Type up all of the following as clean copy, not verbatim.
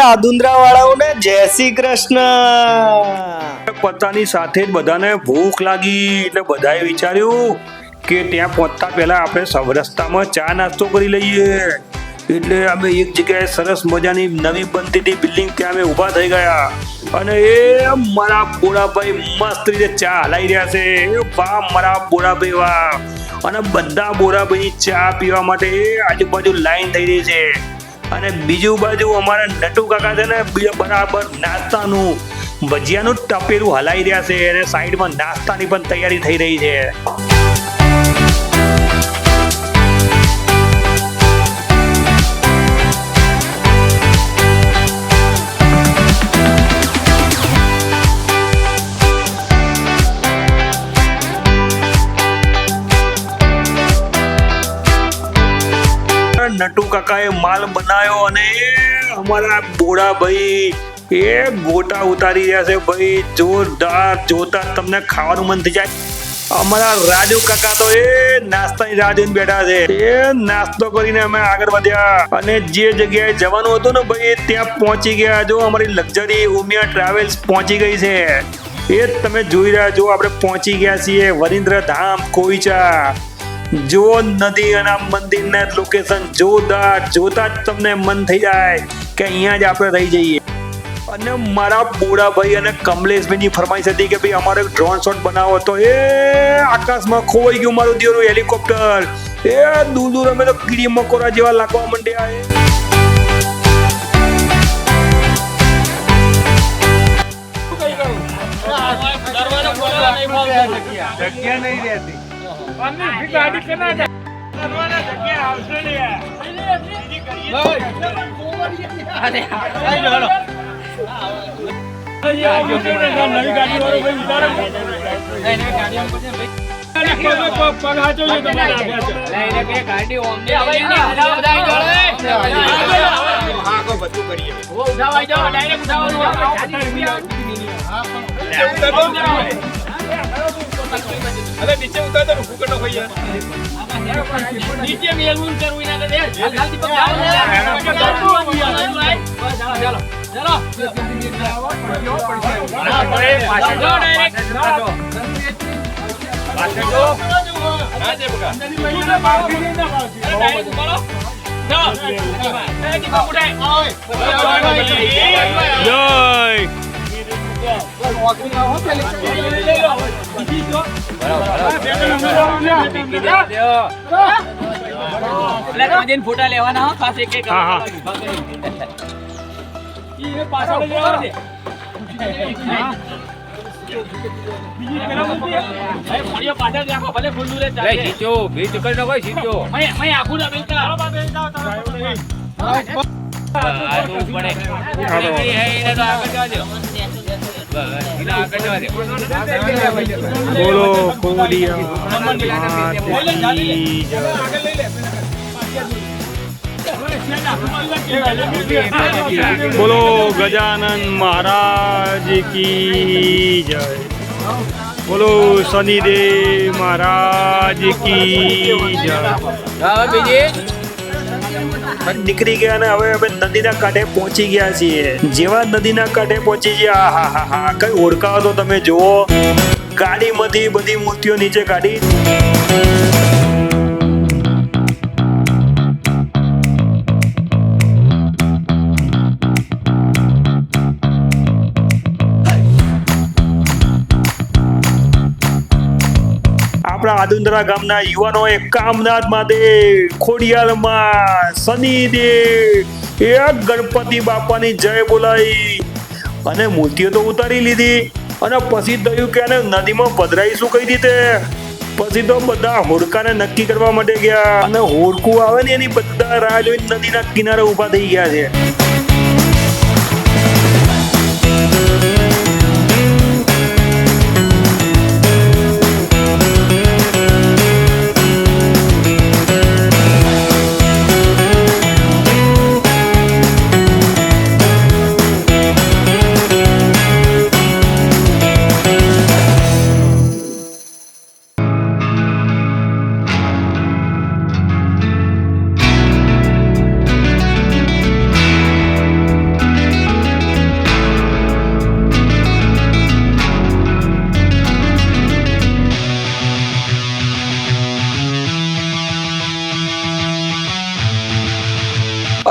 આદુંદ્રા વાળાઓને જય શ્રી કૃષ્ણ। પત્તાની સાથે જ બધાને ભૂખ લાગી એટલે બધાએ વિચાર્યું કે ત્યાં પહોંચતા પહેલા આપણે સૌ રસ્તામાં ચા નાસ્તો કરી લઈએ। એટલે અમે એક જગ્યાએ સરસ મજાની નવી બનતી હતી બિલ્ડિંગ ત્યાં અમે ઊભા થઈ ગયા અને એ મારા બોરાભાઈ મસ્ત રીતે ચા હલાઈ રહ્યા છે। વાહ મારા બોરાભાઈ વાહ। અને બધા બોરાભાઈ ચા પીવા માટે આજુબાજુ લાઈન થઈ રહી છે અને બીજું બાજુ અમારા નટુ કાકા છે ને બરાબર નાસ્તાનું ભજીયાનું ટપેલું હલાઈ રહ્યા છે અને સાઈડમાં નાસ્તાની પણ તૈયારી થઈ રહી છે। નટુ કાકાએ માલ બનાવ્યો અને અમારા બોડાભાઈ એ ગોટા ઉતારી રહ્યા છે ભાઈ જોરદાર। જોતા તમને ખાવાનું મન થઈ જાય। અમારા રાજુ કાકા તો એ નાસ્તાની રાહ જોઈને બેઠા છે। એ નાસ્તો કરીને અમે આગળ વધ્યા અને જે જગ્યાએ જવાનું હતું ને ભાઈ ત્યાં પહોંચી ગયા। જો અમારી લક્ઝરી ઉમિયા ટ્રાવેલ્સ પહોંચી ગઈ છે એ તમે જોઈ રહ્યા છો। આપણે પહોંચી ગયા છીએ વરિન્દ્ર ધામ કોઈચા। જો નદી અને મંદિરના લોકેશન જોરદાર જોતા જ તમને મન થઈ જાય કે અહીંયા જ આપણે રહી જઈએ। અને મારા બોડાભાઈ અને કમલેશભાઈની ફરમાઈશ હતી કે ભાઈ અમારે ડ્રોન શોટ બનાવો તો એ આકાશમાં ખોવાઈ ગયું મારું દિયોરું હેલિકોપ્ટર। એ દૂર દૂર અમે તો કીડી મકોરા જેવા લાગવા માંડ્યા। જગ્યા નહીં રહેતી ગાડી કેના કરવાના જગ્યા આવશે ને યાર અરે નવી ગાડી વાળો ભાઈ વિચારે નહીં ગાડી આમ પછી ભાઈ પગ હાચો છે તમારે લઈને બે ગાડી ઓમને બધાઈ જોડે હા કો બધું કરીએ ઓ ઉઠાવાઈ જાવ ડાયરેક્ટ ઉઠાવવાનું અરે નીચે ઉતાર દો ફૂકટ નો ભૈયા નીચે મેલવું કરવું ના દે જલ્દી પગ ચાલો ચાલો પાછળ જો ડાયરેક્ટ પાછળ જો ના જે બકા ડાયરેક્ટ બોલો જો ડાયરેક્ટ પકડાય જય ફોટા લેવાના ખાસ એક બોલો બોલો ગજાનન મહારાજ કી જય। બોલો શનિદેવ મહારાજ કી જય। નીકળી ગયા ને હવે અમે નદીના કાંઠે પહોંચી ગયા છીએ। જેવા નદીના કાંઠે પહોંચી ગયા હા હા હા કઈ ઓળખાવો તો તમે જુઓ ગાડીમાંથી બધી મૂર્તિઓ નીચે કાઢી આપણા આદુંદ્રા ગામના યુવાનોએ કામનાથ મહાદેવ ખોડિયારમાં શનિદેવ એ ગણપતિ બાપાની જય બોલાવી અને મૂર્તિઓ તો ઉતારી લીધી અને પછી થયું કે નદીમાં પધરાઈશું કઈ રીતે। પછી તો બધા હોડકાને નક્કી કરવા માટે ગયા અને હોડકું આવે ને એની બધા રાહ જોઈને નદીના કિનારે ઊભા થઈ ગયા છે।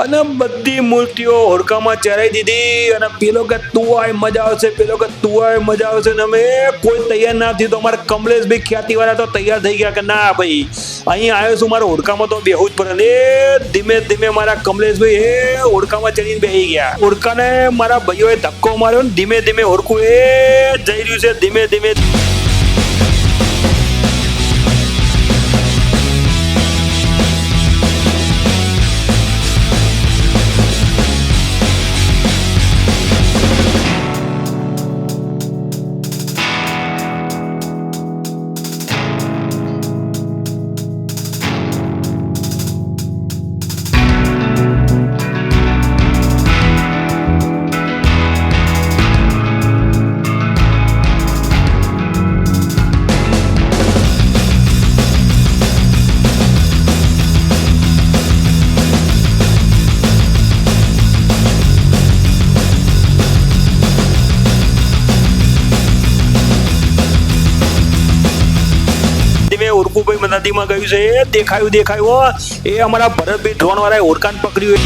અને બધી મૂર્તિઓ હોડકામાં ચરાઈ દીધી અને પેલો કે તું આય મજા આવશે, પેલો કે તું આય મજા આવશે, ને અમે કોઈ તૈયાર ના થયું તો અમારા કમલેશભાઈ ખ્યાતિવાળા તો તૈયાર થઈ ગયા કે ના ભાઈ અહીં આવ્યો છું, મારા હોડકામાં તો બેહવું જ પડે ને. ધીમે ધીમે મારા કમલેશભાઈ એ હોડકામાં ચડીને બેસી ગયા. હોડકાને મારા ભાઈઓએ ધક્કો માર્યો ને ધીમે ધીમે હોડકું એ જઈ રહ્યું છે ધીમે ધીમે. ઓરકુભાઈ નદીમાં ગયું છે એ દેખાયું એ અમારા ભરતભાઈ ડ્રોન વાળાએ ઓરકાન પકડ્યું.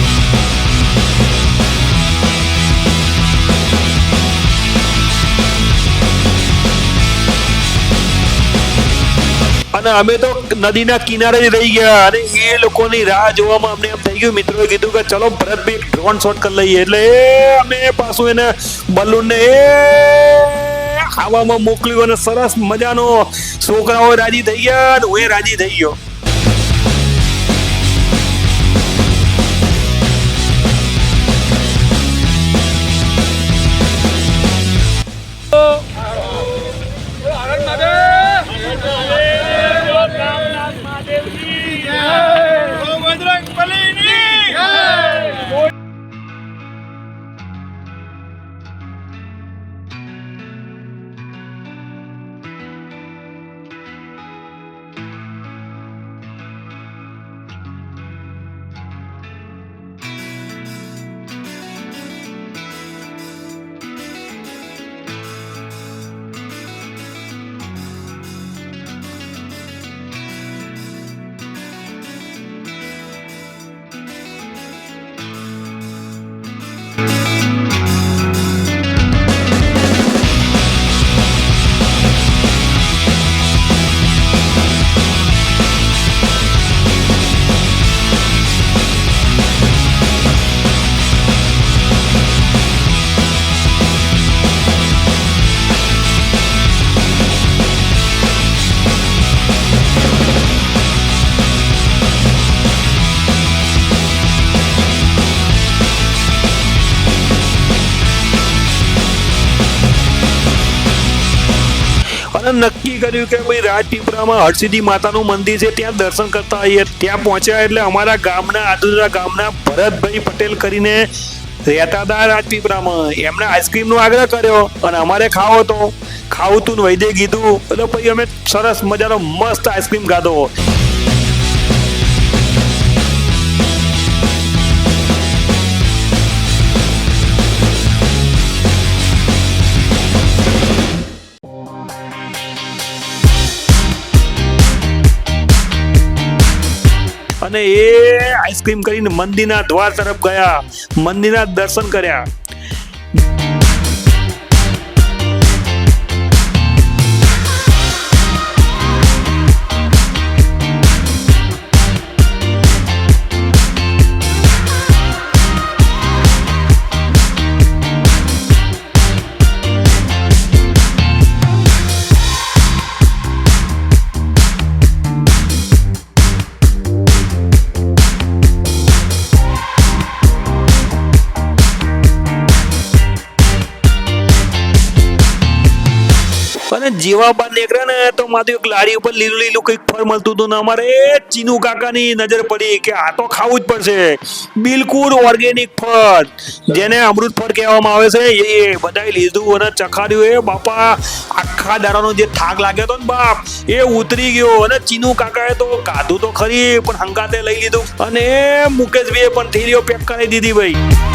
અને અમે તો નદીના કિનારે જ રહી ગયા અને એ લોકોની રાહ જોવામાં અમને એમ થઈ ગયું. મિત્રોએ કીધું કે ચલો ભરતભાઈ ડ્રોન શોટ કરી લઈએ એટલે અમે પાછું એને બલૂન ને હવામાં મોકલ્યું અને સરસ મજાનો છોકરાઓ રાજી થઈ ગયા અને હું રાજી થઈ ગયો. નક્કી કર્યું કે ભાઈ રાજપીપળામાં હરસિદ્ધિ માતાનું મંદિર છે ત્યાં દર્શન કરતા આવીએ. ત્યાં પહોંચ્યા એટલે અમારા ગામના આજુબાજુના ગામના ભરતભાઈ પટેલ કરીને રહેતા હતા રાજપીપળામાં. એમણે આઈસ્ક્રીમનો આગ્રહ કર્યો અને અમારે ખાવું તું વૈદ્ય કીધું એટલે પછી અમે સરસ મજાનો મસ્ત આઈસ્ક્રીમ ખાધો. અને એ આઈસ્ક્રીમ કરીને મંદિરના દ્વાર તરફ ગયા, મંદિરના દર્શન કર્યા. અને જેવા બાર નીકળ્યા ને તો માથું એક લારી ઉપર લીલું લીલું કઈક ફળ મળતું હતું ને અમારે ચીનુ કાકાની નજર પડી કે આ તો ખાવું જ પડશે. બિલકુલ ઓર્ગેનિક ફળ જેને અમૃત ફળ કહેવામાં આવે છે એ બધાય લીધું અને ચખાડ્યું. એ બાપા આખા દાડાનો જે થાક લાગ્યો હતો ને બાપ એ ઉતરી ગયો. અને ચીનુ કાકાએ તો કાધું તો ખરી પણ હંગાતે લઈ લીધું અને મુકેશભાઈએ પણ થેલીઓ પેક કરાવી દીધી ભાઈ.